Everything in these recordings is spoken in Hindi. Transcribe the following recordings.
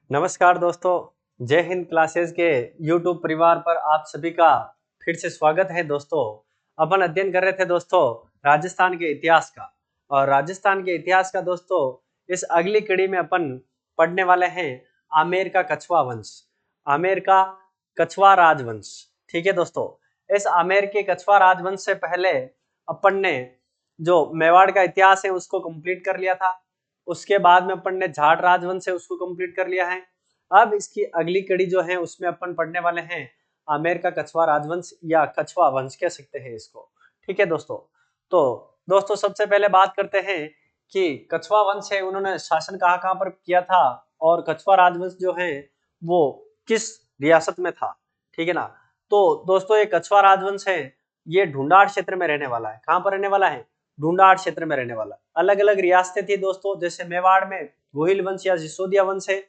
नमस्कार दोस्तों, जय हिंद क्लासेस के YouTube परिवार पर आप सभी का फिर से स्वागत है। दोस्तों, अपन अध्ययन कर रहे थे दोस्तों राजस्थान के इतिहास का। और राजस्थान के इतिहास का दोस्तों इस अगली कड़ी में अपन पढ़ने वाले हैं आमेर का कछवा वंश, आमेर का कछवा राजवंश। ठीक है दोस्तों, इस आमेर के कछवा राजवंश से पहले अपन ने जो मेवाड़ का इतिहास है उसको कंप्लीट कर लिया था। उसके बाद में अपन ने जाट राजवंश है उसको कंप्लीट कर लिया है। अब इसकी अगली कड़ी जो है उसमें अपन पढ़ने वाले हैं आमेर का कछवा राजवंश या कछवा वंश कह सकते हैं इसको। ठीक है दोस्तों, तो दोस्तों सबसे पहले बात करते हैं कि कछवा वंश है उन्होंने शासन कहाँ पर किया था और कछवा राजवंश जो है वो किस रियासत में था। ठीक है ना। तो दोस्तों ये कछवा राजवंश है, ये ढूंढाड़ क्षेत्र में रहने वाला है। कहाँ पर रहने वाला है? ढूंढाड़ क्षेत्र में रहने वाला। अलग अलग रियासतें थी दोस्तों, जैसे मेवाड़ में गोहिल वंश या सिसोदिया वंश है,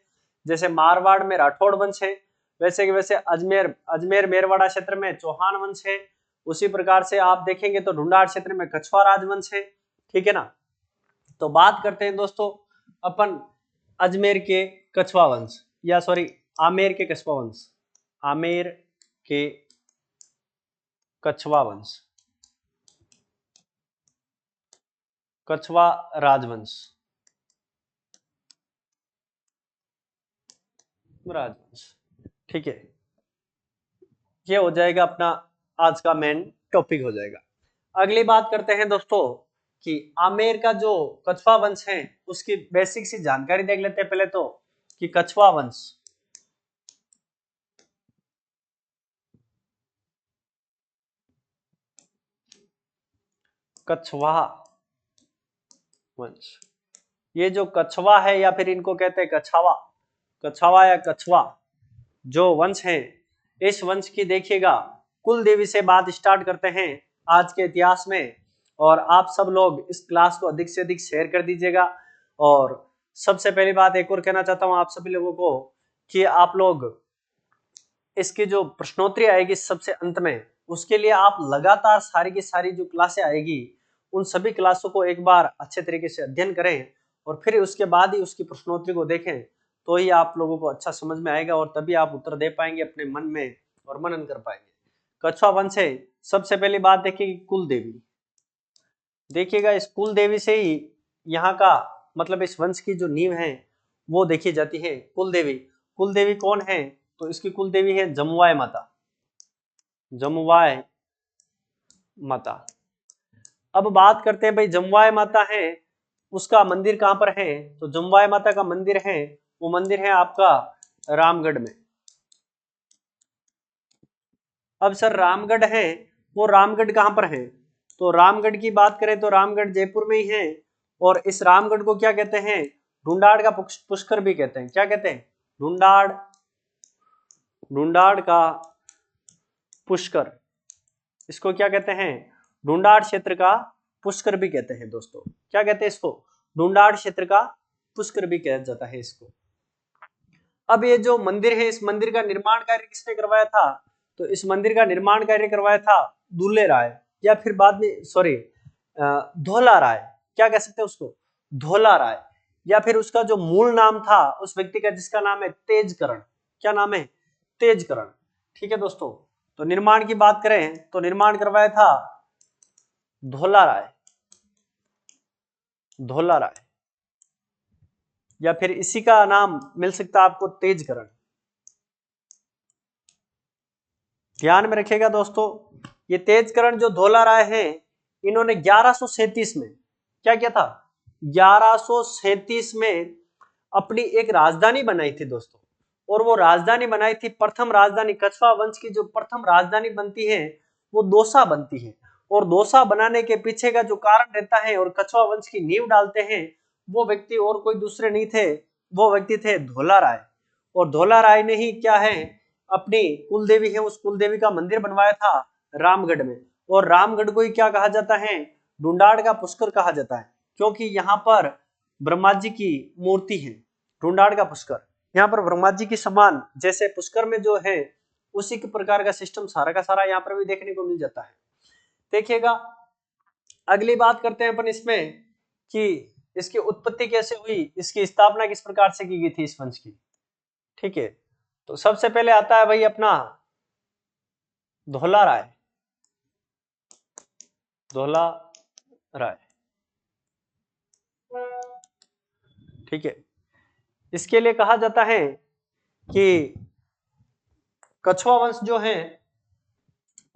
जैसे मारवाड़ में राठौड़ वंश है, वैसे कि वैसे अजमेर मेरवाड़ा क्षेत्र में चौहान वंश है। उसी प्रकार से आप देखेंगे तो ढूंढाड़ क्षेत्र में कछवा राजवंश है। ठीक है ना। तो बात करते हैं दोस्तों अपन अजमेर के कछवा वंश या सॉरी आमेर के कछवा वंश, आमेर के कछवा वंश, कछवा राजवंश, राजवंश। ठीक है, ये हो जाएगा अपना आज का मेन टॉपिक हो जाएगा। अगली बात करते हैं दोस्तों कि आमेर का जो कछवा वंश है उसकी बेसिक सी जानकारी देख लेते हैं पहले तो कि कछवा वंश, कछवा वंश, ये जो कछवा है या फिर इनको कहते हैं कछावा, कछावा या कछवा जो वंश है, इस वंश की देखिएगा कुल देवी से बात स्टार्ट करते हैं आज के इतिहास में। और आप सब लोग इस क्लास को अधिक से अधिक शेयर कर दीजिएगा। और सबसे पहली बात एक और कहना चाहता हूं आप सभी लोगों को कि आप लोग इसकी जो प्रश्नोत्तरी आएगी सबसे अंत में, उसके लिए आप लगातार सारी की सारी जो क्लासें आएगी उन सभी क्लासों को एक बार अच्छे तरीके से अध्ययन करें और फिर उसके बाद ही उसकी प्रश्नोत्तरी को देखें, तो ही आप लोगों को अच्छा समझ में आएगा और तभी आप उत्तर दे पाएंगे अपने मन में और मनन कर पाएंगे। कछवा वंश है, सबसे पहली बात देखिए कुल देवी, देखिएगा इस कुल देवी से ही यहाँ का मतलब इस वंश की जो नींव है वो देखी जाती है। कुल देवी, कुल देवी कौन है? तो इसकी कुल देवी है जमुवाय माता, जमुवाय माता। अब बात करते हैं भाई जमुवाय माता है उसका मंदिर कहां पर है? तो जमुवाय माता का मंदिर है वो मंदिर है आपका रामगढ़ में। अब सर रामगढ़ है, वो रामगढ़ कहां पर है? तो रामगढ़ की बात करें तो रामगढ़ जयपुर में ही है। और इस रामगढ़ को क्या कहते हैं? ढूंढाड़ का पुष्कर भी कहते हैं। क्या कहते हैं? ढूंढाड़, ढूंढाड़ का पुष्कर, इसको क्या कहते हैं? ढूंढाड़ क्षेत्र का पुष्कर भी कहते हैं दोस्तों। क्या कहते हैं इसको? ढूंढाड़ क्षेत्र का पुष्कर भी कहा जाता है इसको। अब ये जो मंदिर है इस मंदिर का निर्माण कार्य किसने करवाया था? तो इस मंदिर का निर्माण कार्य करवाया था दुल्ले राय या फिर बाद में सॉरी धोला राय। क्या कह सकते हैं उसको? धोला राय। या फिर उसका जो मूल नाम था उस व्यक्ति का जिसका नाम है तेजकरण। क्या नाम है? तेजकरण। ठीक है दोस्तों, तो निर्माण की बात करें तो निर्माण करवाया था धोला राय, धोला राय या फिर इसी का नाम मिल सकता है आपको तेजकरण। ध्यान में रखिएगा दोस्तों, ये तेजकरण जो धोला राय है इन्होंने 1137 में क्या किया था? 1137 में अपनी एक राजधानी बनाई थी दोस्तों। और वो राजधानी बनाई थी, प्रथम राजधानी कछवा वंश की जो प्रथम राजधानी बनती है वो दौसा बनती है। और दौसा बनाने के पीछे का जो कारण रहता है और कछवा वंश की नींव डालते हैं वो व्यक्ति और कोई दूसरे नहीं थे, वो व्यक्ति थे धोला राय। और धोला राय ने ही क्या है अपनी कुल देवी है उस कुल देवी का मंदिर बनवाया था रामगढ़ में। और रामगढ़ को ही क्या कहा जाता है? ढूंढाड़ का पुष्कर कहा जाता है, क्योंकि यहाँ पर ब्रह्मा जी की मूर्ति है। ढूंढाड़ का पुष्कर, यहाँ पर ब्रह्मा जी की समान जैसे पुष्कर में जो है उसी के प्रकार का सिस्टम सारा का सारा यहाँ पर भी देखने को मिल जाता है। देखिएगा अगली बात करते हैं अपन इसमें कि इसकी उत्पत्ति कैसे हुई, इसकी स्थापना किस प्रकार से की गई थी इस वंश की। ठीक है, तो सबसे पहले आता है भाई अपना धोला राय। धोला राय, ठीक है। इसके लिए कहा जाता है कि कछुआ वंश जो है,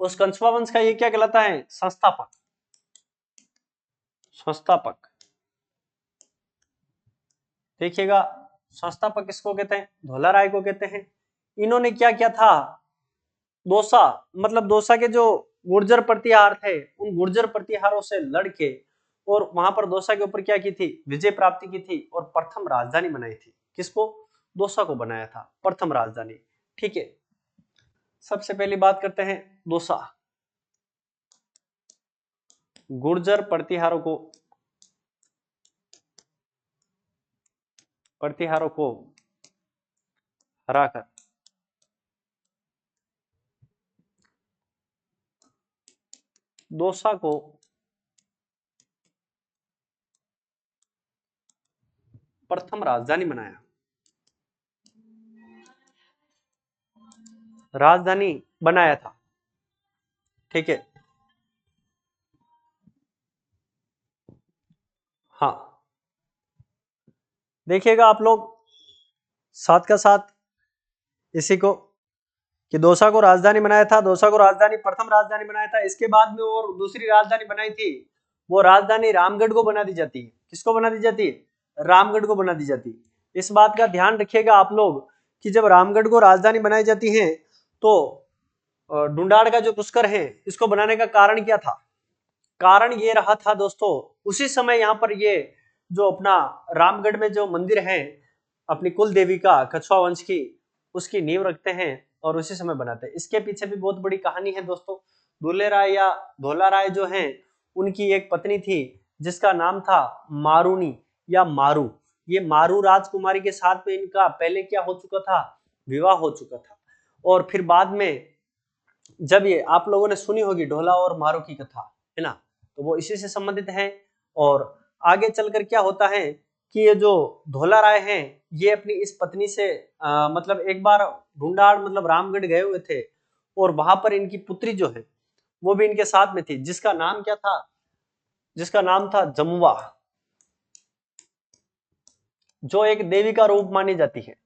उस कछुआ वंश का ये क्या कहलाता है? संस्थापक। संस्थापक, देखिएगा, संस्थापक किसको कहते हैं? धोला राय को कहते हैं। इन्होंने क्या किया था? दोसा, मतलब दोसा के जो गुर्जर प्रतिहार थे, उन गुर्जर प्रतिहारों से लड़के और वहां पर दोसा के ऊपर क्या की थी? विजय प्राप्ति की थी और प्रथम राजधानी बनाई थी। किसको? दोसा को बनाया था प्रथम राजधानी। ठीक है, सबसे पहली बात करते हैं दोसा। गुर्जर प्रतिहारों को हराकर दोसा को प्रथम राजधानी बनाया। राजधानी बनाया था, ठीक है। हाँ, देखिएगा आप लोग साथ का साथ इसी को कि दोसा को राजधानी बनाया था, दोसा को राजधानी, प्रथम राजधानी बनाया था। इसके बाद में और दूसरी राजधानी बनाई थी, वो राजधानी रामगढ़ को बना दी जाती है। किसको बना दी जाती है? रामगढ़ को बना दी जाती है। इस बात का ध्यान रखिएगा आप लोग कि जब रामगढ़ को राजधानी बनाई जाती है तो डुंडाड़ का जो पुष्कर है, इसको बनाने का कारण क्या था? कारण ये रहा था दोस्तों, उसी समय यहाँ पर ये जो अपना रामगढ़ में जो मंदिर है अपनी कुल देवी का, कछुआ वंश की, उसकी नींव रखते हैं और उसी समय बनाते हैं। इसके पीछे भी बहुत बड़ी कहानी है दोस्तों। दुल्ले राय या धोला राय जो हैं, उनकी एक पत्नी थी जिसका नाम था मारूनी या मारू। ये मारू राजकुमारी के साथ में इनका पहले क्या हो चुका था? विवाह हो चुका था। और फिर बाद में जब ये आप लोगों ने सुनी होगी ढोला और मारू की कथा, है ना, तो वो इसी से संबंधित है। और आगे चलकर क्या होता है कि ये जो धोला राय हैं, ये अपनी इस पत्नी से मतलब एक बार ढूंढाड़ मतलब रामगढ़ गए हुए थे और वहां पर इनकी पुत्री जो है वो भी इनके साथ में थी, जिसका नाम क्या था? जिसका नाम था जमुआ, जो एक देवी का रूप मानी जाती है।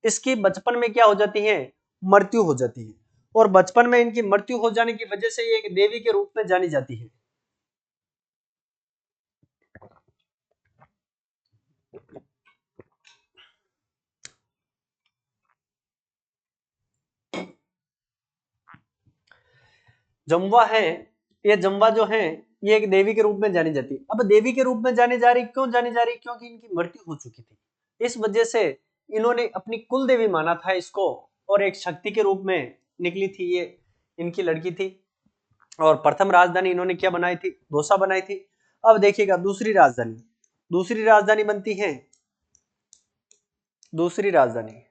इसकी बचपन में क्या हो जाती है? मृत्यु हो जाती है। और बचपन में इनकी मृत्यु हो जाने की वजह से ये एक देवी के रूप में जानी जाती है। जमवा है, ये जमवा जो है ये एक देवी के रूप में जानी जाती है। अब देवी के रूप में जानी जा रही, क्यों जानी जा रही? क्योंकि इनकी मृत्यु हो चुकी थी। इस वजह से इन्होंने अपनी कुल देवी माना था इसको और एक शक्ति के रूप में निकली थी ये इनकी लड़की थी। और प्रथम राजधानी इन्होंने क्या बनाई थी? दोसा बनाई थी। अब देखिएगा दूसरी राजधानी, दूसरी राजधानी बनती है, दूसरी राजधानी,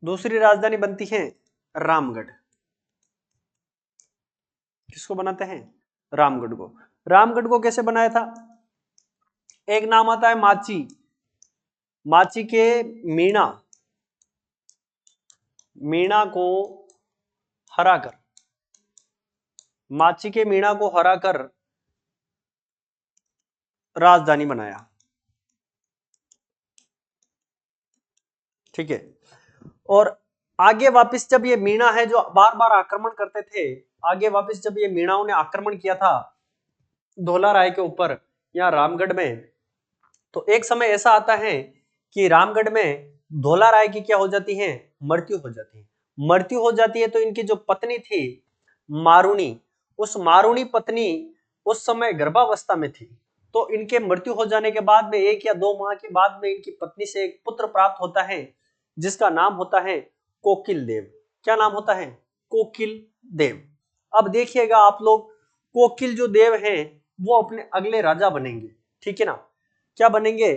दूसरी राजधानी बनती है रामगढ़। किसको बनाते हैं? रामगढ़ को। रामगढ़ को कैसे बनाया था? एक नाम आता है माची, माची के मीणा, मीणा को हराकर, माची के मीणा को हराकर राजधानी बनाया। ठीक है, और आगे वापस जब ये मीणा है जो बार बार आक्रमण करते थे, आगे वापस जब ये मीणाओं ने आक्रमण किया था धोला राय के ऊपर या रामगढ़ में, तो एक समय ऐसा आता है कि रामगढ़ में धोला राय की क्या हो जाती है? मृत्यु हो जाती है। मृत्यु हो जाती है तो इनकी जो पत्नी थी मारूनी, उस मारूनी पत्नी उस समय गर्भावस्था में थी। तो इनके मृत्यु हो जाने के बाद में 1 या 2 माह के बाद में इनकी पत्नी से एक पुत्र प्राप्त होता है जिसका नाम होता है कोकिल देव। क्या नाम होता है? कोकिल देव। अब देखिएगा आप लोग, कोकिल जो देव हैं वो अपने अगले राजा बनेंगे, ठीक है ना। क्या बनेंगे?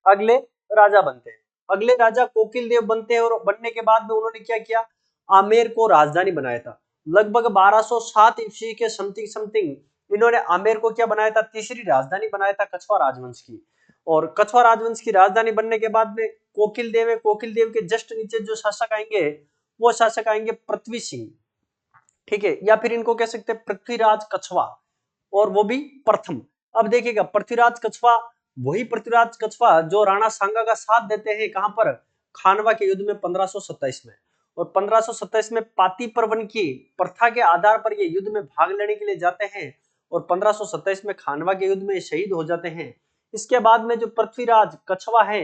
अगले राजा बनते हैं। अगले राजा कोकिल देव बनते हैं और बनने के बाद में उन्होंने क्या किया? आमेर को राजधानी बनाया था। लगभग 1207 ईस्वी के समथिंग समथिंग इन्होंने आमेर को क्या बनाया था? तीसरी राजधानी बनाया था कछुआ राजवंश की। और कछवा राजवंश की राजधानी बनने के बाद में कोकिल देव है, कोकिल देव के जस्ट नीचे जो शासक आएंगे वो शासक आएंगे पृथ्वी सिंह, ठीक है, या फिर इनको कह सकते हैं पृथ्वीराज कछवा, और वो भी प्रथम। अब देखिएगा पृथ्वीराज कछवा वही पृथ्वीराज कछवा जो राणा सांगा का साथ देते हैं कहां पर, खानवा के युद्ध में 1527 में। और 1527 में पाती पर्वन की प्रथा के आधार पर ये युद्ध में भाग लेने के लिए जाते हैं और 1527 में खानवा के युद्ध में शहीद हो जाते हैं। इसके बाद में जो पृथ्वीराज कछवा है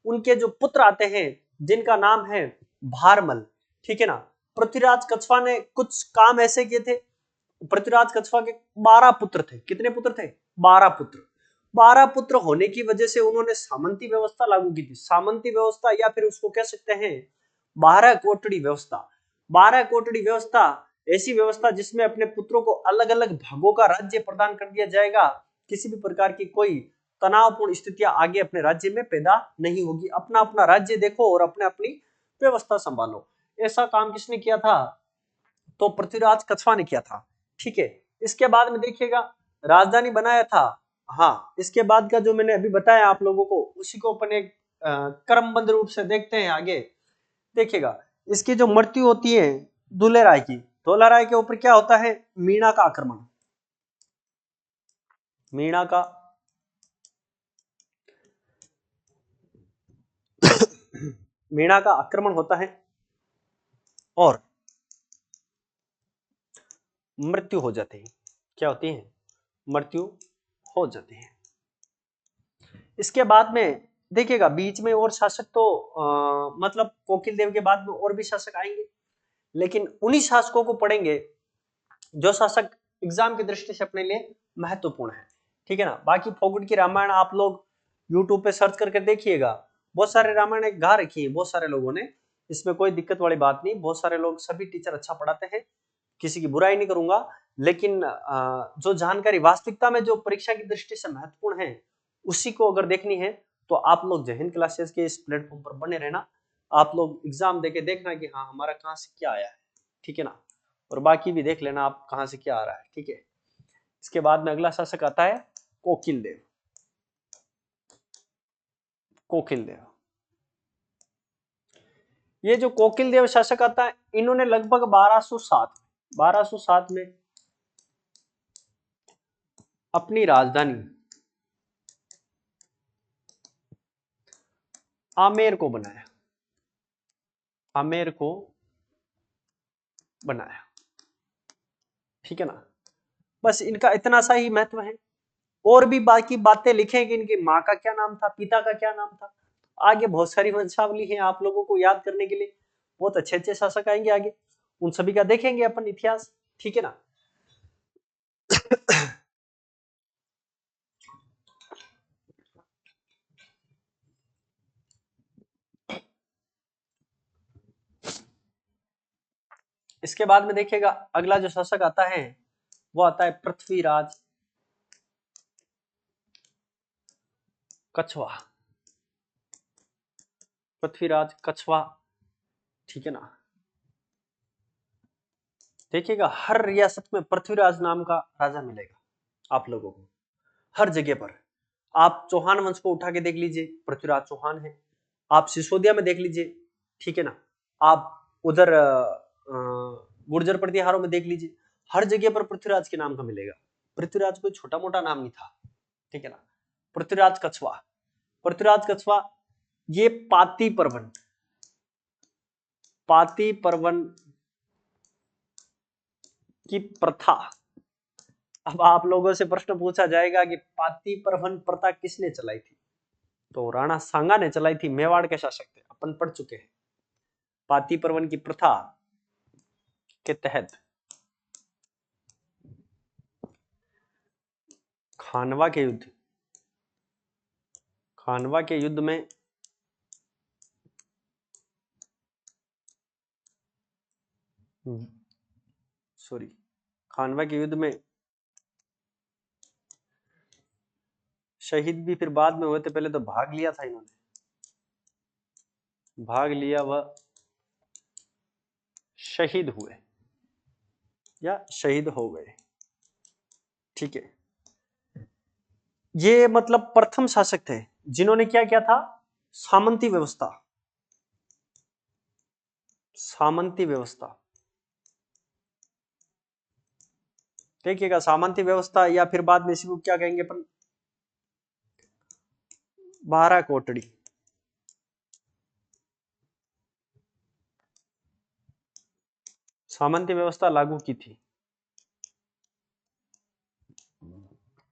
उनके जो पुत्र आते हैं जिनका नाम है भारमल, ठीक है ना। पृथ्वीराज कछवा ने कुछ काम ऐसे किए थे, पृथ्वीराज कछवा के 12 पुत्र थे। कितने पुत्र थे? 12 पुत्र। 12 पुत्र होने की वजह से उन्होंने सामंती व्यवस्था लागू की थी। सामंती व्यवस्था या फिर उसको कह सकते हैं 12 कोटड़ी व्यवस्था। 12 कोटड़ी व्यवस्था ऐसी व्यवस्था जिसमें अपने पुत्रों को अलग अलग भागों का राज्य प्रदान कर दिया जाएगा, किसी भी प्रकार की कोई तनावपूर्ण स्थितियां आगे अपने राज्य में पैदा नहीं होगी। अपना अपना राज्य देखो और अपने अपनी व्यवस्था संभालो। ऐसा काम किसने किया था? तो पृथ्वीराज कछवा ने किया था, ठीक है। इसके बाद में देखिएगा राजधानी बनाया था। हाँ, इसके बाद का जो मैंने अभी बताया आप लोगों को उसी को अपन एक क्रमबद्ध रूप से देखते हैं आगे। देखिएगा इसकी जो मृत्यु होती है दुले राय की, दुले राय के ऊपर क्या होता है? मीणा का आक्रमण। मीणा का मीणा का आक्रमण होता है और मृत्यु हो जाती है। क्या होती है? मृत्यु हो जाती है। इसके बाद में देखिएगा बीच में और शासक तो मतलब कोकिल देव के बाद में और भी शासक आएंगे, लेकिन उन्हीं शासकों को पढ़ेंगे जो शासक एग्जाम की दृष्टि से अपने लिए महत्वपूर्ण है, ठीक है ना। बाकी फोगट की रामायण आप लोग यूट्यूब पे सर्च करके देखिएगा, बहुत सारे रामायण गा रखी है बहुत सारे लोगों ने, इसमें कोई दिक्कत वाली बात नहीं। बहुत सारे लोग, सभी टीचर अच्छा पढ़ाते हैं, किसी की बुराई नहीं करूंगा, लेकिन जो जानकारी वास्तविकता में जो परीक्षा की दृष्टि से महत्वपूर्ण है उसी को अगर देखनी है तो आप लोग जय हिंद क्लासेस के इस प्लेटफॉर्म पर बने रहना। आप लोग एग्जाम देके देखना कि हाँ हमारा कहाँ से क्या आया है, ठीक है ना। और बाकी भी देख लेना आप कहाँ से क्या आ रहा है, ठीक है। इसके बाद में अगला शासक आता है कोकिल देव। कोकिल देव, ये जो कोकिल देव शासक आता है इन्होंने लगभग 1207 में अपनी राजधानी आमेर को बनाया। आमेर को बनाया, ठीक है ना। बस इनका इतना सा ही महत्व है। और भी बाकी बातें लिखेंगे, इनकी माँ का क्या नाम था, पिता का क्या नाम था, आगे बहुत सारी वंशावली है आप लोगों को याद करने के लिए। बहुत अच्छे अच्छे शासक आएंगे आगे, उन सभी का देखेंगे अपन इतिहास, ठीक है ना। इसके बाद में देखिएगा अगला जो शासक आता है वो आता है पृथ्वीराज कछवा। पृथ्वीराज कछवा, ठीक है ना। देखिएगा हर रियासत में पृथ्वीराज नाम का राजा मिलेगा आप लोगों को, हर जगह पर। आप चौहान वंश को उठा के देख लीजिए, पृथ्वीराज चौहान है। आप सिसोदिया में देख लीजिए, ठीक है ना। आप उधर गुर्जर प्रतिहारों में देख लीजिए, हर जगह पर पृथ्वीराज के नाम का मिलेगा। पृथ्वीराज कोई छोटा मोटा नाम नहीं था, ठीक है ना। पृथ्वीराज कछवा, पृथ्वीराज कछवा ये पाती पर्वन की प्रथा। अब आप लोगों से प्रश्न पूछा जाएगा कि पाती पर्वन प्रथा किसने चलाई थी, तो राणा सांगा ने चलाई थी, मेवाड़ के शासक थे, अपन पढ़ चुके हैं। पाती पर्वन की प्रथा के तहत खानवा के युद्ध में खानवा के युद्ध में शहीद भी फिर बाद में हुए थे, पहले तो भाग लिया था इन्होंने, भाग लिया व शहीद हुए या शहीद हो गए, ठीक है। ये मतलब प्रथम शासक थे जिन्होंने क्या किया था, सामंती व्यवस्था, सामंती व्यवस्था, देखिएगा सामंती व्यवस्था, या फिर बाद में इसी को क्या कहेंगे अपन, 12 कोटड़ी, सामंती व्यवस्था लागू की थी,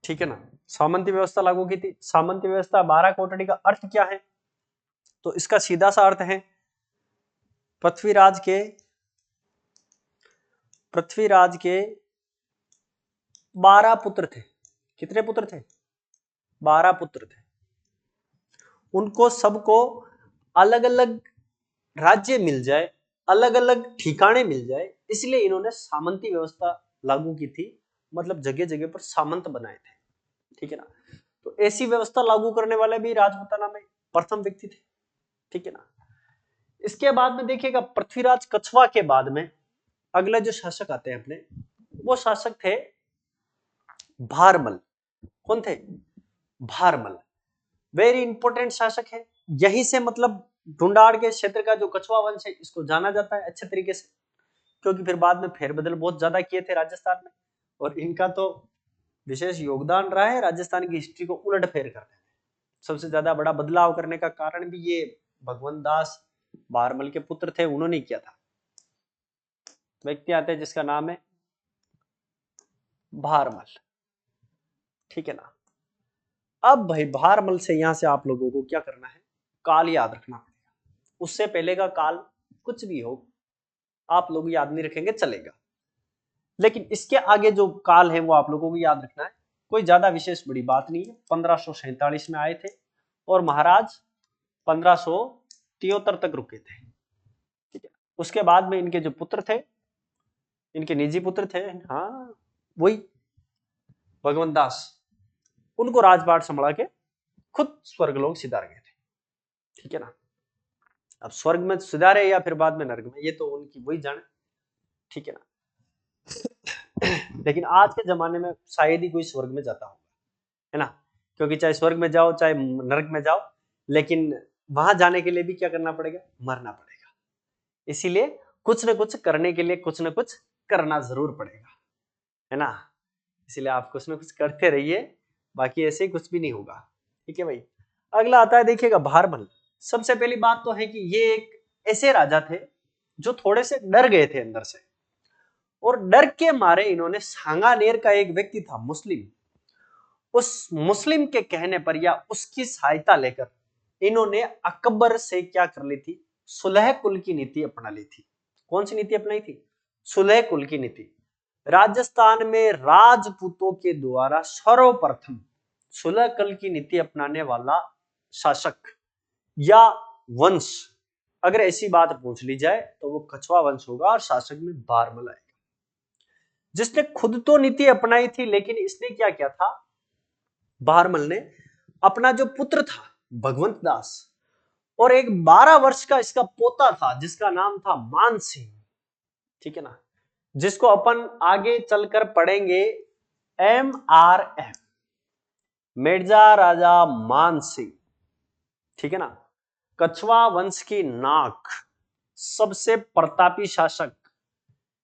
ठीक है ना। सामंती व्यवस्था लागू की थी। सामंती व्यवस्था 12 कोटड़ी का अर्थ क्या है, तो इसका सीधा सा अर्थ है पृथ्वीराज के 12 पुत्र थे। कितने पुत्र थे, 12 पुत्र थे। उनको सबको अलग अलग राज्य मिल जाए, अलग अलग ठिकाने मिल जाए, इसलिए इन्होंने सामंती व्यवस्था लागू की थी, मतलब जगह जगह पर सामंत बनाए थे, ठीक है ना। तो ऐसी व्यवस्था लागू करने वाले भी राजपूताना में प्रथम व्यक्ति थे, ठीक है ना। इसके बाद में देखिएगा पृथ्वीराज कछवा के बाद में अगले जो शासक आते हैं अपने, वो शासक थे भारमल। कौन थे, भारमल, वेरी इंपॉर्टेंट शासक है। यहीं से मतलब ढूंढाड़ के क्षेत्र का जो कछवा वंश है इसको जाना जाता है अच्छे तरीके से, क्योंकि फिर बाद में फेरबदल बहुत ज्यादा किए थे राजस्थान में, और इनका तो विशेष योगदान रहा है राजस्थान की हिस्ट्री को उलट फेर करने में। सबसे ज्यादा बड़ा बदलाव करने का कारण भी ये भगवंत दास भारमल के पुत्र थे, उन्होंने किया था। व्यक्ति आते हैं जिसका नाम है भारमल, ठीक है ना। अब भाई भारमल से यहां से आप लोगों को क्या करना है, काल याद रखना पड़ेगा। उससे पहले का काल कुछ भी हो आप लोग याद नहीं रखेंगे चलेगा, लेकिन इसके आगे जो काल है वो आप लोगों को याद रखना है। कोई ज्यादा विशेष बड़ी बात नहीं है। 1547 में आए थे और महाराज 1573 तक रुके थे, ठीक है। उसके बाद में इनके जो पुत्र थे, इनके निजी पुत्र थे, हाँ वही भगवंत दास, उनको राजपाट संभाला के खुद स्वर्गलोक सिधार गए थे, ठीक है ना। अब स्वर्ग में सुधारे या फिर बाद में नर्क में, ये तो उनकी वही जाने, ठीक है ना। लेकिन आज के जमाने में शायद ही कोई स्वर्ग में जाता होगा, है ना, क्योंकि चाहे स्वर्ग में जाओ चाहे नरक में जाओ, लेकिन वहां जाने के लिए भी क्या करना पड़ेगा, मरना पड़ेगा। इसीलिए कुछ न कुछ करने के लिए कुछ न कुछ करना जरूर पड़ेगा, है ना। इसीलिए आप कुछ न कुछ करते रहिए, बाकी ऐसे ही कुछ भी नहीं होगा, ठीक है भाई। अगला आता है देखिएगा भारमल। सबसे पहली बात तो है कि ये एक ऐसे राजा थे जो थोड़े से डर गए थे अंदर से, और डर के मारे इन्होंने सांगानेर का एक व्यक्ति था मुस्लिम, उस मुस्लिम के कहने पर या उसकी सहायता लेकर इन्होंने अकबर से क्या कर ली थी, सुलह कुल की नीति अपना ली थी। कौन सी नीति अपनाई थी, सुलह कुल की नीति। राजस्थान में राजपूतों के द्वारा सर्वप्रथम सुलह कुल की नीति अपनाने वाला शासक या वंश, अगर ऐसी बात पूछ ली जाए तो वो कछवा वंश होगा, और शासक में भारमल आएगा, जिसने खुद तो नीति अपनाई थी, लेकिन इसने क्या किया था, भारमल ने अपना जो पुत्र था भगवंत दास, और एक 12 वर्ष का इसका पोता था जिसका नाम था मान सिंह, ठीक है ना, जिसको अपन आगे चलकर पढ़ेंगे MRF, मिर्जा राजा मान सिंह, ठीक है ना। कछवा वंश की नाक, सबसे प्रतापी शासक,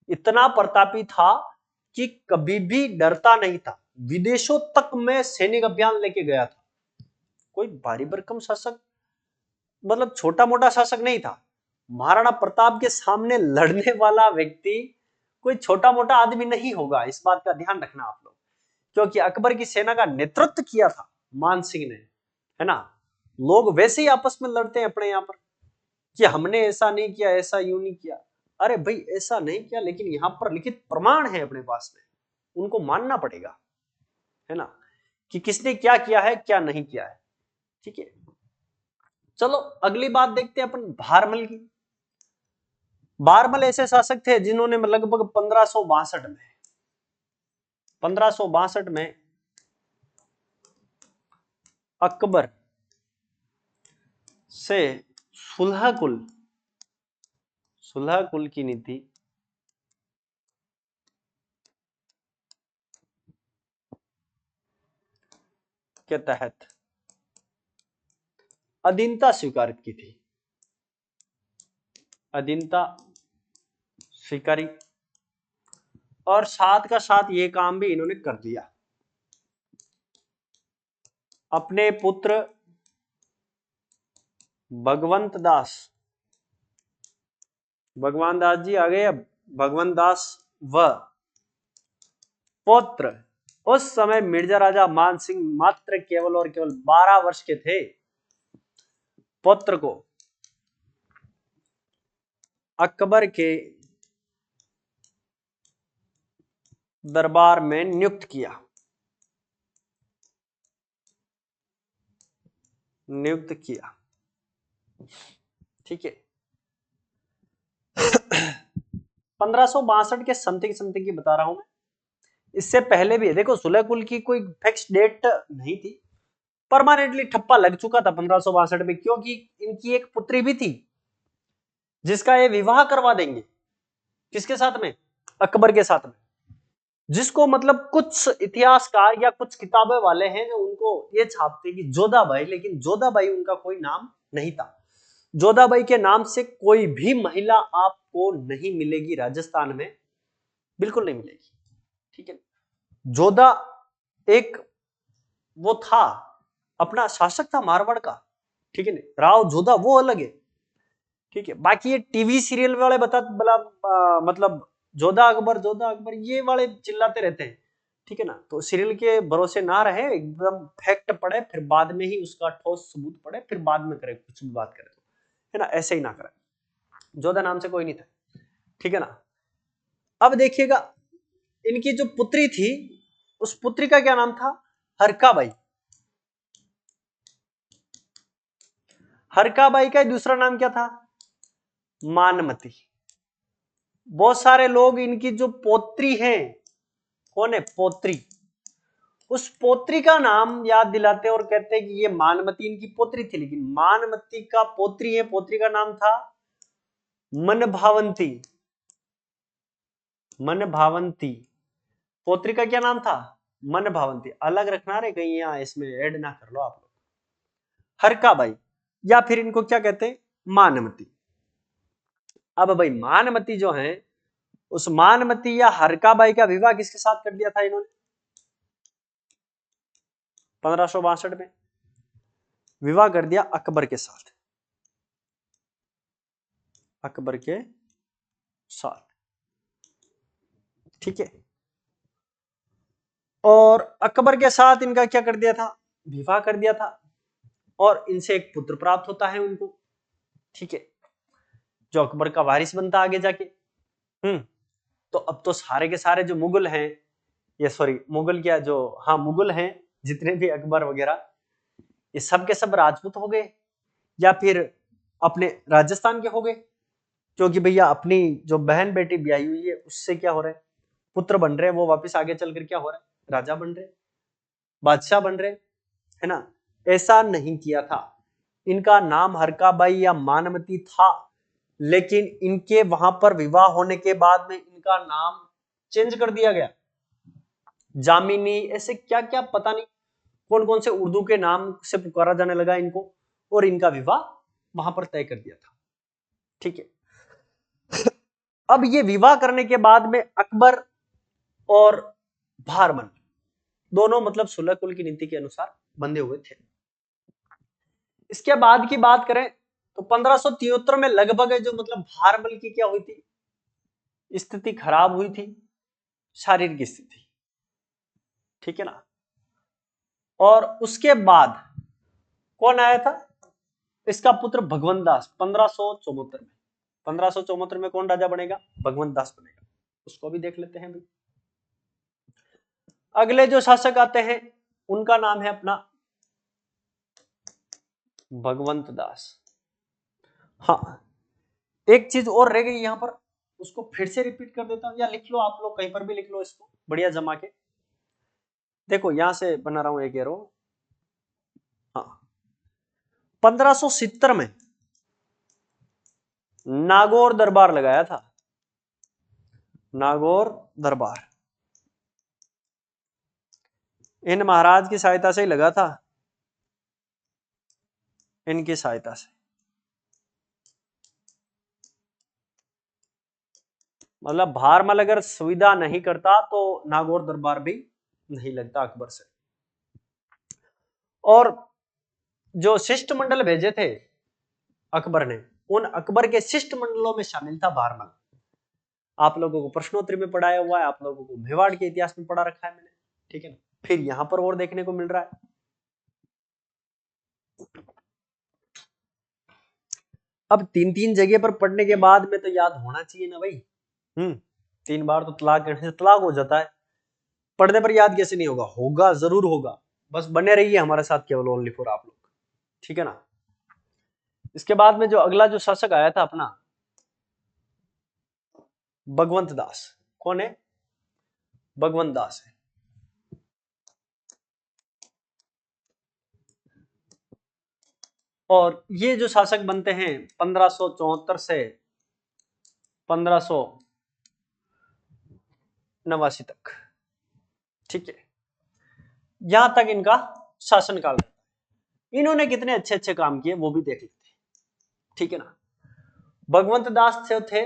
इतना प्रतापी था कि कभी भी डरता नहीं था, विदेशों तक में सैनिक अभियान लेके गया था। कोई भारी भरकम शासक, मतलब छोटा मोटा शासक नहीं था। महाराणा प्रताप के सामने लड़ने वाला व्यक्ति कोई छोटा मोटा आदमी नहीं होगा, इस बात का ध्यान रखना आप लोग, क्योंकि अकबर की सेना का नेतृत्व किया था मान सिंह ने, है ना। लोग वैसे ही आपस में लड़ते हैं अपने यहाँ पर कि हमने ऐसा नहीं किया, ऐसा यूं नहीं किया। अरे भाई ऐसा नहीं किया, लेकिन यहाँ पर लिखित प्रमाण है अपने पास में, उनको मानना पड़ेगा, है ना, कि किसने क्या किया है क्या नहीं किया है, ठीक है। चलो अगली बात देखते हैं अपन भारमल की। भारमल ऐसे शासक थे जिन्होंने लगभग 1562 में अकबर से सुलह कुल की नीति के तहत अधीनता स्वीकारित की थी, अधीनता स्वीकारी, और साथ का साथ ये काम भी इन्होंने कर दिया। अपने पुत्र भगवंत दास, भगवान दास जी आ गए। अब भगवंत दास व पौत्र, उस समय मिर्जा राजा मान सिंह मात्र केवल और केवल 12 वर्ष के थे, पौत्र को अकबर के दरबार में नियुक्त किया, नियुक्त किया। ठीक है। 1562 के समथिंग की बता रहा हूं मैं। इससे पहले भी देखो, सुलह कुल की कोई फिक्स डेट नहीं थी, परमानेंटली ठप्पा लग चुका था 1562 में, क्योंकि इनकी एक पुत्री भी थी जिसका ये विवाह करवा देंगे। किसके साथ में? अकबर के साथ में। जिसको मतलब कुछ इतिहासकार या कुछ किताबें वाले हैं जो उनको ये छापते कि जोधाबाई, लेकिन जोधाबाई उनका कोई नाम नहीं था। जोधाबाई के नाम से कोई भी महिला आपको नहीं मिलेगी राजस्थान में, बिल्कुल नहीं मिलेगी। ठीक है। जोधा एक वो था, अपना शासक था मारवाड़ का। ठीक है ना, राव जोधा वो अलग है। ठीक है। बाकी ये टीवी सीरियल वाले मतलब जोधा अकबर ये वाले चिल्लाते रहते हैं। ठीक है ना, तो सीरियल के भरोसे ना रहे, एकदम फैक्ट पढ़े, फिर बाद में ही उसका ठोस सबूत पढ़े, फिर बाद में करे कुछ भी बात करे, है ना, ऐसे ही ना करे। जोधा नाम से कोई नहीं था। ठीक है ना। अब देखिएगा, इनकी जो पुत्री थी, उस पुत्री का क्या नाम था? हरकाबाई। हरकाबाई का दूसरा नाम क्या था? मानमती। बहुत सारे लोग इनकी जो पोत्री है, कौन है? पोत्री। उस पोत्री का नाम याद दिलाते और कहते हैं कि ये मानमती इनकी पोत्री थी, लेकिन मानमती का पोत्री है, पोत्री का नाम था मनभावंती। मनभावंती। पोत्री का क्या नाम था? मनभावंती। अलग रखना रे, कहीं यहां इसमें ऐड ना कर लो आप लोग। हरकाबाई, या फिर इनको क्या कहते हैं? मानमती। अब भाई मानमती जो है, उस मानमती या हरकाबाई का विवाह किसके साथ कर दिया था इन्होंने? 1562 में विवाह कर दिया अकबर के साथ, अकबर के साथ। ठीक है। और अकबर के साथ इनका क्या कर दिया था? विवाह कर दिया था, और इनसे एक पुत्र प्राप्त होता है उनको। ठीक है। जो अकबर का वारिस बनता आगे जाके। तो अब तो सारे के सारे जो मुगल हैं, ये सॉरी मुगल क्या, जो हाँ मुगल हैं, जितने भी अकबर वगैरह, ये सब के सब राजपूत हो गए, या फिर अपने राजस्थान के हो गए। क्योंकि भैया अपनी जो बहन बेटी ब्याही हुई है, उससे क्या हो रहा है? पुत्र बन रहे हैं, वो वापस आगे चलकर क्या हो रहा है? राजा बन रहे, बादशाह बन रहे, है ना। ऐसा नहीं किया था। इनका नाम हरकाबाई या मानमती था, लेकिन इनके वहां पर विवाह होने के बाद में इनका नाम चेंज कर दिया गया। जामिनी, ऐसे क्या क्या पता नहीं कौन कौन से उर्दू के नाम से पुकारा जाने लगा इनको, और इनका विवाह वहां पर तय कर दिया था। ठीक है। अब ये विवाह करने के बाद में अकबर और भारमल दोनों मतलब सुलह कुल की नीति के अनुसार बंधे हुए थे। इसके बाद की बात करें तो 1573 में लगभग जो मतलब भारमल की क्या हुई थी? स्थिति खराब हुई थी, शारीरिक स्थिति। ठीक है ना। और उसके बाद कौन आया था? इसका पुत्र भगवंत दास 1574 में। 1574 में कौन राजा बनेगा? भगवंत दास बनेगा। उसको भी देख लेते हैं भाई। अगले जो शासक आते हैं उनका नाम है अपना भगवंत दास। हाँ, एक चीज और रह गई यहां पर, उसको फिर से रिपीट कर देता हूं, या लिख लो आप लोग, कहीं पर भी लिख लो इसको बढ़िया जमा के। देखो यहां से बना रहा हूं एक एरो। हाँ, 1570 में नागौर दरबार लगाया था, नागौर दरबार। इन महाराज की सहायता से ही लगा था। इनकी सहायता से। मतलब भारमल अगर सुविधा नहीं करता तो नागौर दरबार भी नहीं लगता अकबर से। और जो शिष्टमंडल भेजे थे अकबर ने, उन अकबर के शिष्टमंडलों में शामिल था भारमल। आप लोगों को प्रश्नोत्तरी में पढ़ाया हुआ है, आप लोगों को मेवाड़ के इतिहास में पढ़ा रखा है मैंने, ठीक है ना। फिर यहां पर और देखने को मिल रहा है। अब तीन तीन जगह पर पढ़ने के बाद में तो याद होना चाहिए ना भाई। 3 बार तो तलाक करने से तलाक हो जाता है, पढ़ने पर याद कैसे नहीं होगा? होगा, जरूर होगा। बस बने रहिए हमारे साथ, केवल ओनली फॉर आप लोग, ठीक है ना। इसके बाद में जो अगला जो शासक आया था अपना भगवंत दास। कौन है? भगवंत दास है। और ये जो शासक बनते हैं 1574 से 1589 तक, ठीक है। यहां तक इनका शासनकाल। इन्होंने कितने अच्छे अच्छे काम किए वो भी देख लेते हैं, ठीक है ना। भगवंत दास थे,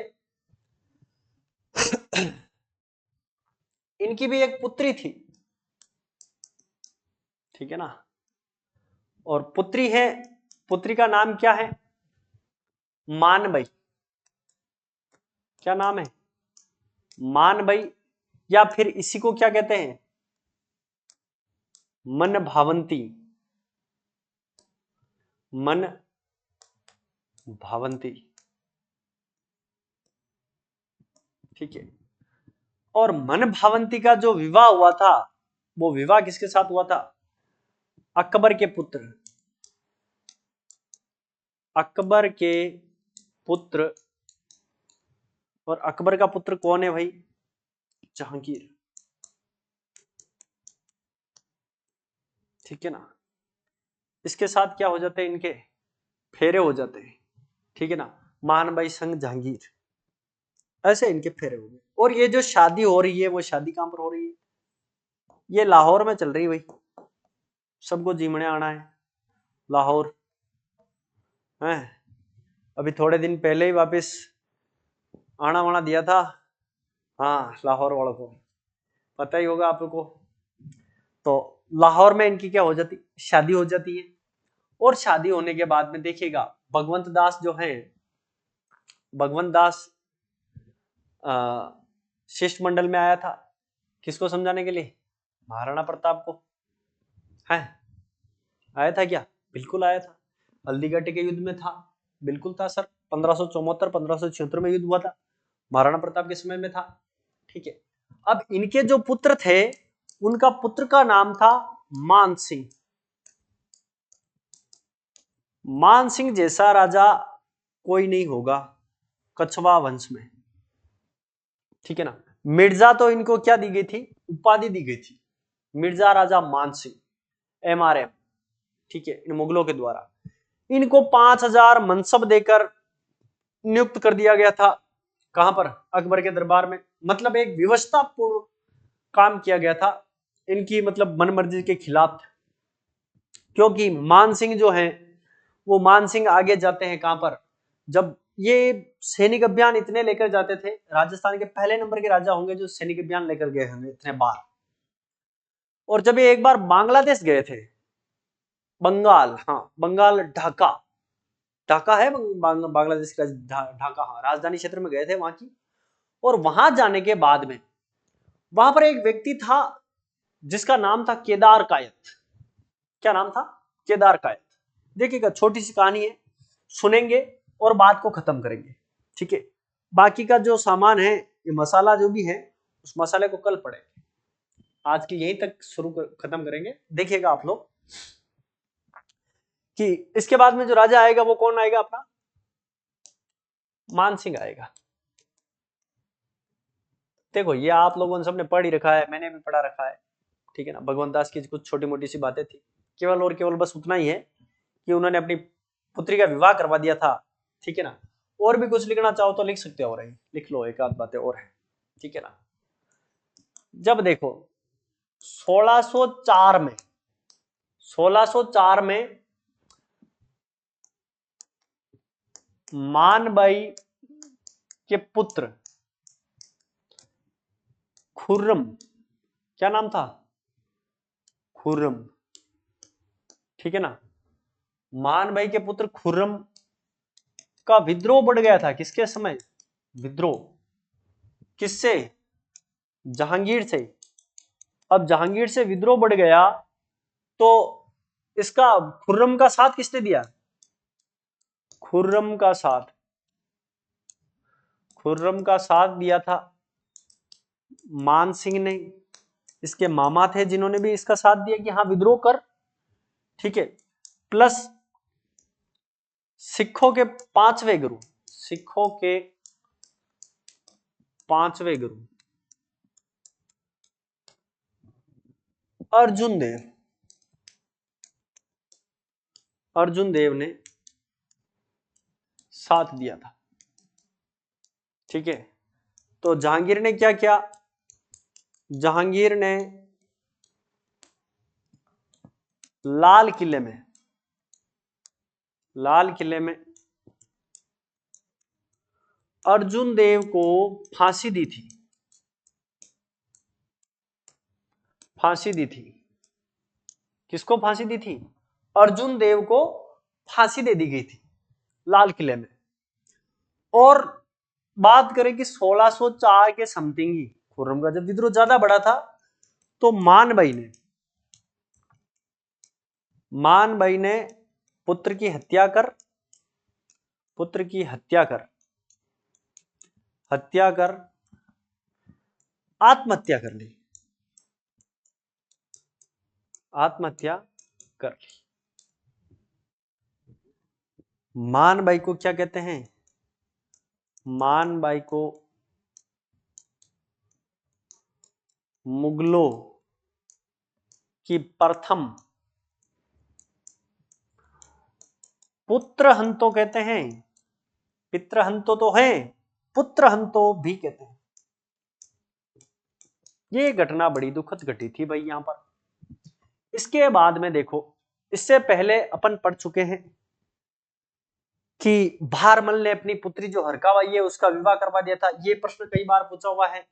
इनकी भी एक पुत्री थी, ठीक है ना। और पुत्री है, पुत्री का नाम क्या है? मानबाई। क्या नाम है? मानबाई, या फिर इसी को क्या कहते हैं? मन भावंती। मन भावंती, ठीक है। और मन भावंती का जो विवाह हुआ था, वो विवाह किसके साथ हुआ था? अकबर के पुत्र, अकबर के पुत्र। और अकबर का पुत्र कौन है भाई? जहांगीर, ठीक है ना। इसके साथ क्या हो जाते हैं? इनके फेरे हो जाते हैं, ठीक है ना। मानबाई संग जहांगीर, ऐसे इनके फेरे हो गए। और ये जो शादी हो रही है, वो शादी कहां पर हो रही है? ये लाहौर में चल रही है भाई। सबको जीमने आना है लाहौर है। अभी थोड़े दिन पहले ही वापस आना वाना दिया था। हाँ, लाहौर वालों को पता ही होगा आप लोग को। तो लाहौर में इनकी क्या हो जाती? शादी हो जाती है। और शादी होने के बाद में देखिएगा, भगवंत दास जो है, भगवंत दास शिष्टमंडल में आया था किसको समझाने के लिए? महाराणा प्रताप को। है, आया था क्या? बिल्कुल आया था। हल्दीघाटी के युद्ध में था, बिल्कुल था सर। 1574 1576 में युद्ध हुआ था, महाराणा प्रताप के समय में था, ठीक है। अब इनके जो पुत्र थे, उनका पुत्र का नाम था मान सिंह। मान सिंह जैसा राजा कोई नहीं होगा कछवा वंश में, ठीक है ना। मिर्जा तो इनको क्या दी गई थी? उपाधि दी गई थी, मिर्जा राजा मान सिंह, MRM, ठीक है, इन मुगलों के द्वारा। इनको 5000 मनसब देकर नियुक्त कर दिया गया था। कहां पर? अकबर के दरबार में। मतलब एक विवशतापूर्ण काम किया गया था, इनकी मतलब मनमर्जी के खिलाफ। क्योंकि मान सिंह जो है, वो मान सिंह आगे जाते हैं कहां पर? जब ये सैनिक अभियान इतने लेकर जाते थे, राजस्थान के पहले नंबर के राजा होंगे जो सैनिक अभियान लेकर गए होंगे इतने बार। और जब ये एक बार बांग्लादेश गए थे, बंगाल, हाँ बंगाल, ढाका, ढाका है बांग्लादेश का ढाका, हाँ, राजधानी क्षेत्र में गए थे वहां की। और वहां जाने के बाद में वहां पर एक व्यक्ति था जिसका नाम था केदार कायत। क्या नाम था? केदार कायत। देखिएगा, छोटी सी कहानी है, सुनेंगे और बात को खत्म करेंगे, ठीक है। बाकी का जो सामान है, ये मसाला जो भी है, उस मसाले को कल पढ़ेंगे। आज की यहीं तक खत्म करेंगे। देखिएगा आप लोग कि इसके बाद में जो राजा आएगा वो कौन आएगा? अपना मान सिंह आएगा। देखो, ये आप लोगों ने सबने पढ़ ही रखा है, मैंने भी पढ़ा रखा है, ठीक है ना। भगवंत दास की कुछ छोटी मोटी सी बातें थी, केवल और केवल बस उतना ही है कि उन्होंने अपनी पुत्री का विवाह करवा दिया था, ठीक है ना। और भी कुछ लिखना चाहो तो लिख सकते हो, रही लिख लो, एक आध बातें और है, ठीक है ना। जब देखो 1604 में 1604 में मानबाई के पुत्र खुर्रम, क्या नाम था? खुर्रम, ठीक है ना। मानबाई के पुत्र खुर्रम का विद्रोह बढ़ गया था। किसके समय विद्रोह? किससे? जहांगीर से। अब जहांगीर से विद्रोह बढ़ गया तो इसका खुर्रम का साथ किसने दिया? खुर्रम का साथ, खुर्रम का साथ दिया था मान सिंह ने। इसके मामा थे जिन्होंने भी इसका साथ दिया कि हाँ विद्रोह कर, ठीक है। प्लस सिखों के पांचवें गुरु, सिखों के पांचवें गुरु अर्जुन देव, अर्जुन देव ने साथ दिया था, ठीक है। तो जहांगीर ने क्या किया? जहांगीर ने लाल किले में, लाल किले में अर्जुन देव को फांसी दी थी, फांसी दी थी। किसको फांसी दी थी? अर्जुन देव को फांसी दे दी गई थी लाल किले में। और बात करें कि 1604 के समथिंग ही खुर्रम का जब विद्रोह ज्यादा बड़ा था तो मानबाई ने पुत्र की हत्या कर, पुत्र की हत्या कर आत्महत्या कर ली, आत्महत्या कर ली। मानबाई को क्या कहते हैं? मानबाई को मुगलों की प्रथम पुत्र हंतो कहते हैं। पितृ हंतो तो है, पुत्र हंतो भी कहते हैं। ये घटना बड़ी दुखद घटी थी भाई यहां पर। इसके बाद में देखो, इससे पहले अपन पढ़ चुके हैं कि भारमल ने अपनी पुत्री जो हरकाबाई है उसका विवाह करवा दिया था। ये प्रश्न कई बार पूछा हुआ है।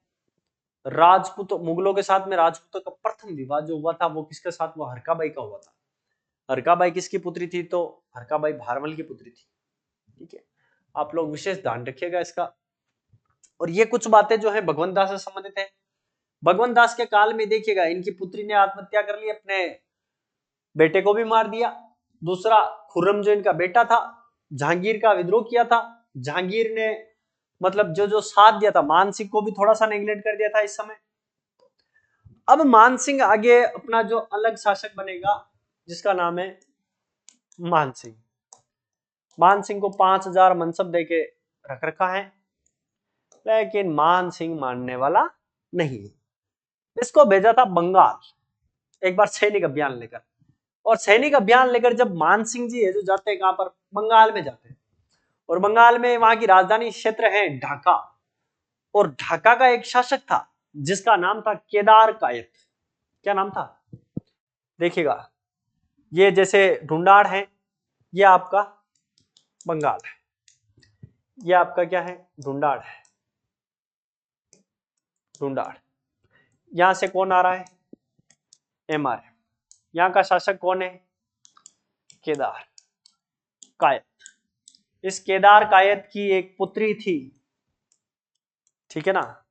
राजपूत मुगलों के साथ में राजपूतों का प्रथम विवाह जो हुआ था वो किसके साथ? वो हरकाबाई का हुआ था। हरकाबाई किसकी पुत्री थी? तो हरकाबाई भारमल की पुत्री थी, ठीक है। आप लोग विशेष ध्यान रखिएगा इसका। और ये कुछ बातें जो है भगवंत दास से संबंधित है। भगवंत दास के काल में देखिएगा इनकी पुत्री ने आत्महत्या कर ली, अपने बेटे को भी मार दिया। दूसरा, खुर्रम जो इनका बेटा था, जहांगीर का विद्रोह किया था। जहांगीर ने मतलब जो साथ दिया था, मान सिंह को भी थोड़ा सा नेग्लेक्ट कर दिया था इस समय। अब मान सिंह आगे अपना जो अलग शासक बनेगा जिसका नाम है मान सिंह। मान सिंह को 5000 मनसब देके रख रखा है, लेकिन मान सिंह मानने वाला नहीं। इसको भेजा था बंगाल एक बार सैनिक अभियान लेकर। और सैनिक अभियान लेकर जब मान सिंह जी है जो जाते हैं कहां पर? बंगाल में जाते हैं। और बंगाल में वहां की राजधानी क्षेत्र है ढाका। और ढाका का एक शासक था जिसका नाम था केदार कायत। क्या नाम था? देखिएगा, ये जैसे ढूंढाड़ है, ये आपका बंगाल है, ये आपका क्या है? ढूंढाड़ है। ढूंढाड़, यहां से कौन आ रहा है? MRM। यहां का शासक कौन है? केदार कायत। इस केदार कायत की एक पुत्री थी, ठीक है ना।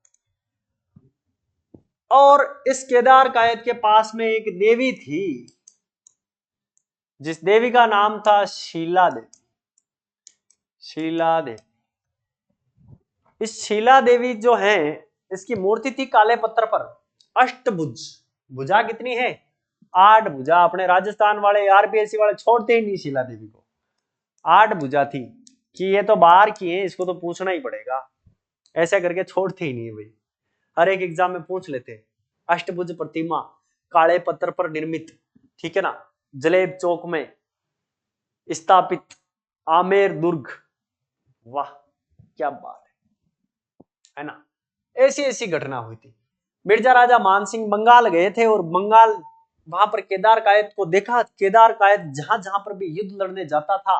और इस केदार कायत के पास में एक देवी थी जिस देवी का नाम था शीला देवी। शीला देवी, इस शीला देवी जो है इसकी मूर्ति थी काले पत्थर पर, अष्टभुज। भुजा कितनी है? 8 भुजा। अपने राजस्थान वाले RPSC वाले छोड़ते ही नहीं शीला देवी को। 8 भुजा थी कि ये तो बाहर की है, इसको तो पूछना ही पड़ेगा, ऐसा करके छोड़ते ही नहीं है भाई। हर एक एग्जाम में पूछ लेते हैं। अष्टभुज प्रतिमा काले पत्थर पर निर्मित, ठीक है ना, जलेब चौक में स्थापित आमेर दुर्ग। वाह क्या बात है ना। ऐसी ऐसी घटना हुई थी। मिर्जा राजा मानसिंह बंगाल गए थे और बंगाल वहां पर केदार कायत को देखा। केदार कायत जहां जहां पर भी युद्ध लड़ने जाता था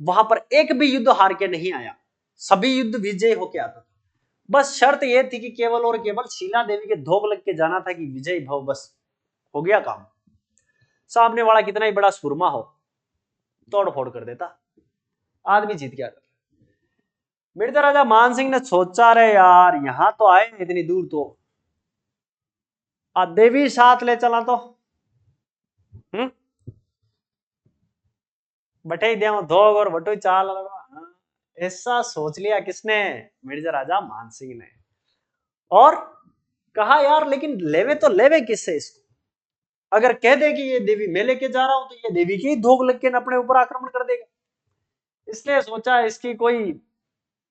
वहां पर एक भी युद्ध हार के नहीं आया, सभी युद्ध विजय होके आता था। बस शर्त यह थी कि केवल और केवल शीला देवी के धोख लग के जाना था कि विजय भव, बस हो गया काम। सामने वाला कितना ही बड़ा सुरमा हो, तोड़ फोड़ कर देता, आदमी जीत गया। मिर्जा राजा मान सिंह ने सोचा, रहे यार यहां तो आए इतनी दूर, तो देवी साथ ले चला तो बटे ही दिया धोग और बटो चाल लगा। ऐसा सोच लिया किसने? मिर्जा राजा मान सिंह ने। और कहा यार लेकिन लेवे तो लेवे किससे इसको? अगर कह दे कि ये देवी मैं लेके जा रहा हूं तो ये देवी की धोख लग के अपने ऊपर आक्रमण कर देगा। इसलिए सोचा इसकी कोई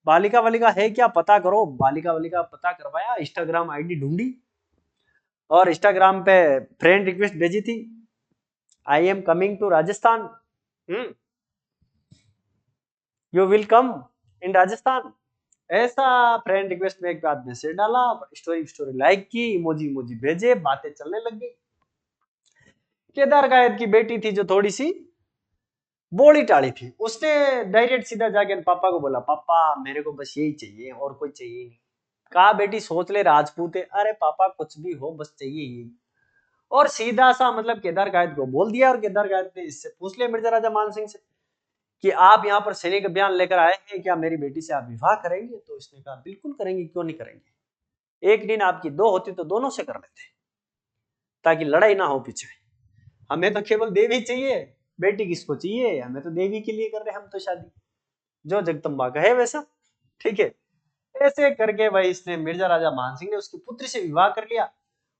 बालिका वालिका है क्या, पता करो। बालिका वालिका पता करवाया, इंस्टाग्राम आईडी ढूंढी और इंस्टाग्राम पे फ्रेंड रिक्वेस्ट भेजी थी, I am coming to Rajasthan, you will come in Rajasthan. ऐसा फ्रेंड रिक्वेस्ट में एक बाद मैसेज डाला, स्टोरी लाइक की, इमोजी इमोजी भेजे, बातें चलने लग गई। केदार गायत की बेटी थी जो थोड़ी सी बोली टाली थी, उसने डायरेक्ट सीधा जाके पापा को बोला, पापा मेरे को बस यही चाहिए और कोई चाहिए नहीं। कहा बेटी सोच ले, राजपूत है। अरे पापा कुछ भी हो बस चाहिए यही। और सीधा सा मतलब केदार गायत को बोल दिया। और केदार गायत ने इससे पूछ लिया मिर्जा राजा मान सिंह से कि आप यहाँ पर सैनिक अभियान लेकर आए हैं, क्या मेरी बेटी से आप विवाह करेंगे? तो इसने कहा बिल्कुल करेंगे, क्यों नहीं करेंगे। एक दिन आपकी दो होती तो दोनों से कर लेते, ताकि लड़ाई ना हो पीछे। हमें तो केवल देवी चाहिए, बेटी किसको चाहिए? हमें तो देवी के लिए कर रहे हम तो शादी, जो जगदम्बा कहे वैसा। ठीक है, ऐसे करके भाई इसने मिर्जा राजा मान सिंह ने उसकी पुत्री से विवाह कर लिया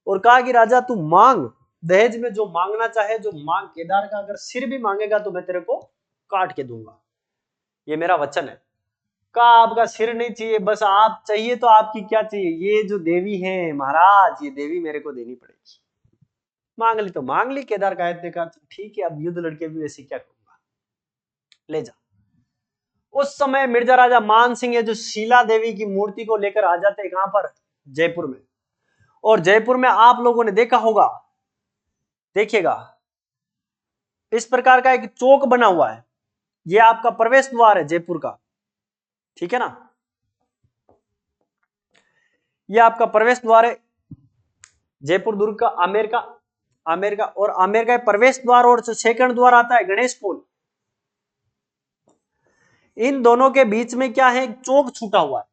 और कहा कि राजा तू मांग, दहेज में जो मांगना चाहे जो मांग। केदार का अगर सिर भी मांगेगा तो मैं तेरे को काट के दूंगा, ये मेरा वचन है। कहा आपका सिर नहीं चाहिए, बस आप चाहिए तो आपकी क्या चाहिए? ये जो देवी है महाराज, ये देवी मेरे को देनी पड़ेगी। मांग ली तो मांग ली। केदार गायत ने कहा ठीक है, अब युद्ध लड़के भी वैसे क्या करूंगा, ले जा। उस समय मिर्जा राजा मान सिंह जो शीला देवी की मूर्ति को लेकर आ जाते कहां पर? जयपुर में। और जयपुर में आप लोगों ने देखा होगा, देखिएगा इस प्रकार का एक चौक बना हुआ है, ये आपका प्रवेश द्वार है जयपुर का, ठीक है ना। ये आपका प्रवेश द्वार है जयपुर दुर्ग का, आमेर का। और आमेर का प्रवेश द्वार और जो सेकंड द्वार आता है गणेश पोल, इन दोनों के बीच में क्या है? एक चौक छूटा हुआ है।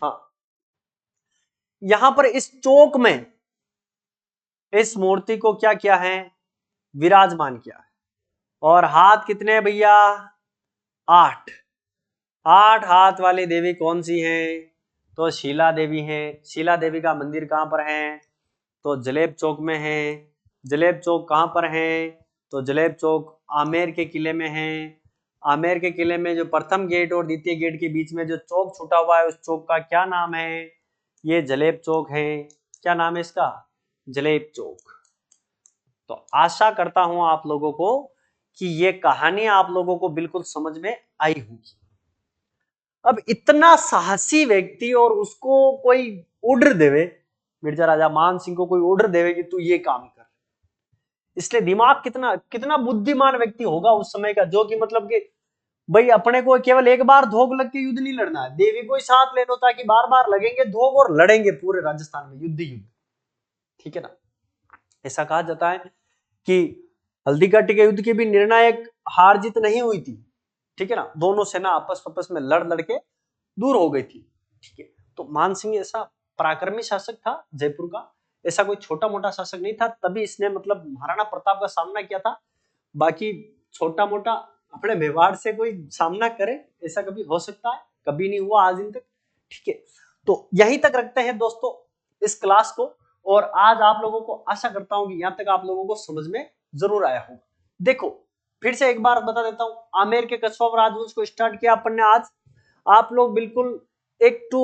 हाँ, यहां पर इस चौक में इस मूर्ति को क्या किया है? विराजमान किया है। और हाथ कितने हैं भैया? 8 हाथ वाली देवी कौन सी है? तो शीला देवी है। शीला देवी का मंदिर कहां पर है? तो जलेब चौक में है। जलेब चौक कहां पर है? तो जलेब चौक आमेर के किले में है। आमेर के किले में जो प्रथम गेट और द्वितीय गेट के बीच में जो चौक छूटा हुआ है, उस चौक का क्या नाम है? ये जलेब चौक है। क्या नाम है इसका? जलेब चौक। तो आशा करता हूं आप लोगों को कि ये कहानी आप लोगों को बिल्कुल समझ में आई होगी। अब इतना साहसी व्यक्ति और उसको कोई ऑर्डर देवे, मिर्जा राजा मान सिंह को कोई ऑर्डर देवे कि तू ये काम कर, इसलिए दिमाग कितना कितना बुद्धिमान व्यक्ति होगा उस समय का, जो कि मतलब कि भाई अपने को केवल एक बार धोख लग के युद्ध नहीं लड़ना है, देवी को ही साथ ले लो ताकि बार बार लगेंगे धोख और लड़ेंगे पूरे राजस्थान में युद्ध। ठीक है ना। ऐसा कहा जाता है कि हल्दीघाटी के युद्ध की भी निर्णायक हार जीत नहीं हुई थी, ठीक है ना। दोनों सेना आपस में लड़ के दूर हो गई थी। ठीक है, तो मान सिंह ऐसा पराक्रमी शासक था जयपुर का, ऐसा कोई छोटा मोटा शासक नहीं था, तभी इसने मतलब महाराणा प्रताप का सामना किया था। बाकी छोटा मोटा अपने व्यवहार से कोई सामना करे ऐसा कभी हो सकता है? कभी नहीं हुआ आज दिन तक। ठीक है, तो यहीं तक रखते हैं दोस्तों इस क्लास को। और आज आप लोगों को आशा करता हूं कि यहां तक आप लोगों को समझ में जरूर आया होगा। देखो फिर से एक बार बता देता हूं, आमेर के कछवा राजवंश को स्टार्ट किया अपन ने आज। आप लोग बिल्कुल एक टू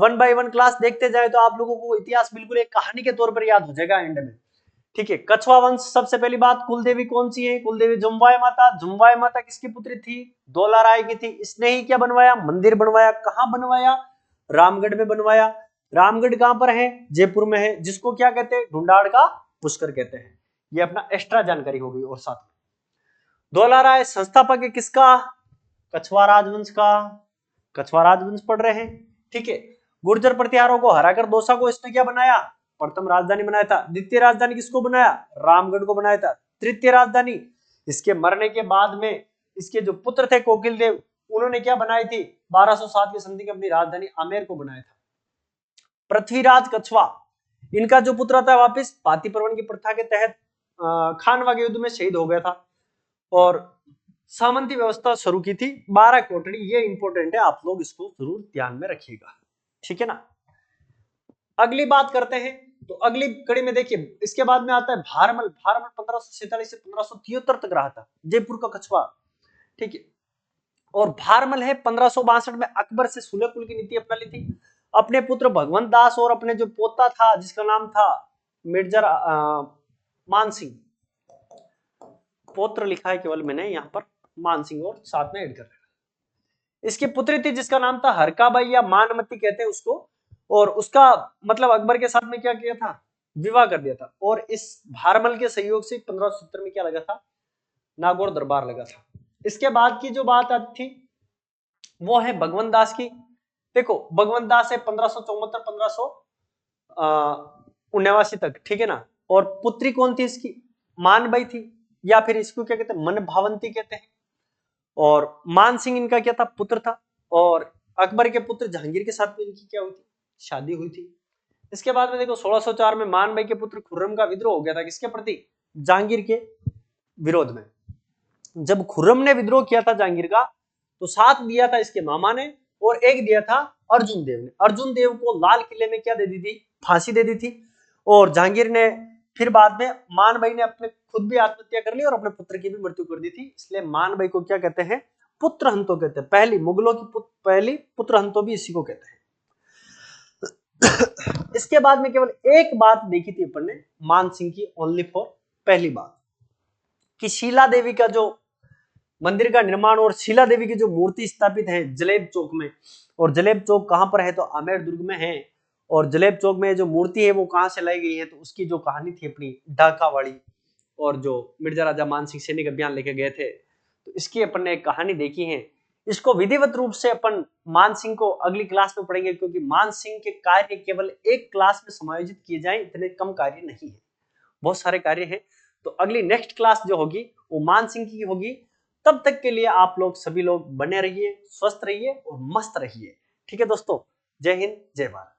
1 बाय 1 क्लास देखते जाए तो आप लोगों को इतिहास बिल्कुल एक कहानी के तौर पर याद हो जाएगा एंड में। ठीक है, कछवा वंश, सबसे पहली बात कुलदेवी कौन सी है? कुलदेवी जुम्बाई माता। जुम्बाई माता किसकी पुत्री थी? दौला राय की थी। इसने ही क्या बनवाया? मंदिर बनवाया। कहां बनवाया? रामगढ़ में बनवाया। रामगढ़ कहां पर है? जयपुर में है, जिसको क्या कहते हैं? ढूंढाड़ का पुष्कर कहते हैं। ये अपना एक्स्ट्रा जानकारी हो गई। और साथ में धौला राय संस्थापक है किसका? कछवाहा राजवंश का। कछवाहा राजवंश पढ़ रहे हैं, ठीक है। गुर्जर प्रतिहारों को हराकर दौसा को इसने क्या बनाया? प्रथम राजधानी बनाया था। द्वितीय राजधानी किसको बनाया? रामगढ़ को बनाया था। तृतीय राजधानी इसके मरने के बाद में इसके जो पुत्र थे कोकिल देव, उन्होंने क्या बनाई थी? 1207 की संधि में अपनी राजधानी आमेर को बनाया था। पृथ्वीराज कछवाहा, इनका जो पुत्र था वापिस पाती परवन की प्रथा के तहत खानवा के युद्ध में शहीद हो गया था और सामंती व्यवस्था शुरू की थी। 12 कोटड़ी, ये इंपॉर्टेंट है, आप लोग इसको जरूर ध्यान में रखिएगा, ठीक है ना। अगली बात करते हैं, तो अगली कड़ी में देखिए इसके बाद में आता है भारमल। भारमल 1547 से 1573 तक रहा था, जयपुर का कछवाहा, ठीक है। और भारमल है 1562 में अकबर से सुलह कुल की नीति अपना ली थी। अपने पुत्र भगवंत दास और अपने जो पोता था जिसका नाम था मिर्जा मान सिंह, पौत्र लिखा है केवल मैंने यहाँ पर, मान सिंह और साथ में ऐड कर रहा। इसकी पुत्री थी जिसका नाम था हरकाबाई या मानमती कहते हैं उसको, और उसका मतलब अकबर के साथ में क्या किया था? विवाह कर दिया था। और इस भारमल के सहयोग से 1570 में क्या लगा था? नागौर दरबार लगा था। इसके बाद की जो बात आती थी वो है भगवंत दास की। देखो भगवंत दास है 1574 1579 तक, ठीक है ना। और पुत्री कौन थी इसकी? मानबाई थी, या फिर इसको क्या कहते हैं? मन भावंती कहते हैं। और मान सिंह इनका क्या था? पुत्र था। और अकबर के पुत्र जहांगीर के साथ में इनकी क्या हुई थी? शादी हुई थी। इसके बाद में देखो 1604 में मानबाई के पुत्र खुर्रम का विद्रोह हो गया था, किसके प्रति? जहांगीर के विरोध में। जब खुर्रम ने विद्रोह किया था जहांगीर का, तो साथ दिया था इसके मामा ने और एक दिया था अर्जुन देव ने। अर्जुन देव को लाल किले में क्या दे दी थी? फांसी दे दी थी। और जहांगीर ने फिर बाद में मानबाई ने अपने खुद भी आत्महत्या कर ली और अपने पुत्र की भी मृत्यु कर दी थी। इसलिए मानबाई को क्या कहते हैं? पुत्र हंतो कहते हैं। पहली मुगलों की पहली पुत्र हंतो भी इसी को कहते हैं। इसके बाद में केवल एक बात देखी थी अपन ने मान सिंह की, ओनली फॉर पहली बात, कि शीला देवी का जो मंदिर का निर्माण और शीला देवी की जो मूर्ति स्थापित है जलेब चौक में, और जलेब चौक कहां पर है? तो आमेर दुर्ग में है। और जलेब चौक में जो मूर्ति है वो कहां से लाई गई है? तो उसकी जो कहानी थी अपनी ढाका वाली, और जो मिर्जा राजा मान सिंह सैनिक अभियान लेके गए थे, तो इसकी अपन ने एक कहानी देखी है। इसको विधिवत रूप से अपन मान सिंह को अगली क्लास में पढ़ेंगे, क्योंकि मान सिंह के कार्य केवल एक क्लास में समायोजित किए जाए इतने कम कार्य नहीं है, बहुत सारे कार्य हैं। तो अगली नेक्स्ट क्लास जो होगी वो मान सिंह की होगी। तब तक के लिए आप लोग सभी लोग बने रहिए, स्वस्थ रहिए और मस्त रहिए, ठीक है दोस्तों। जय हिंद, जय भारत।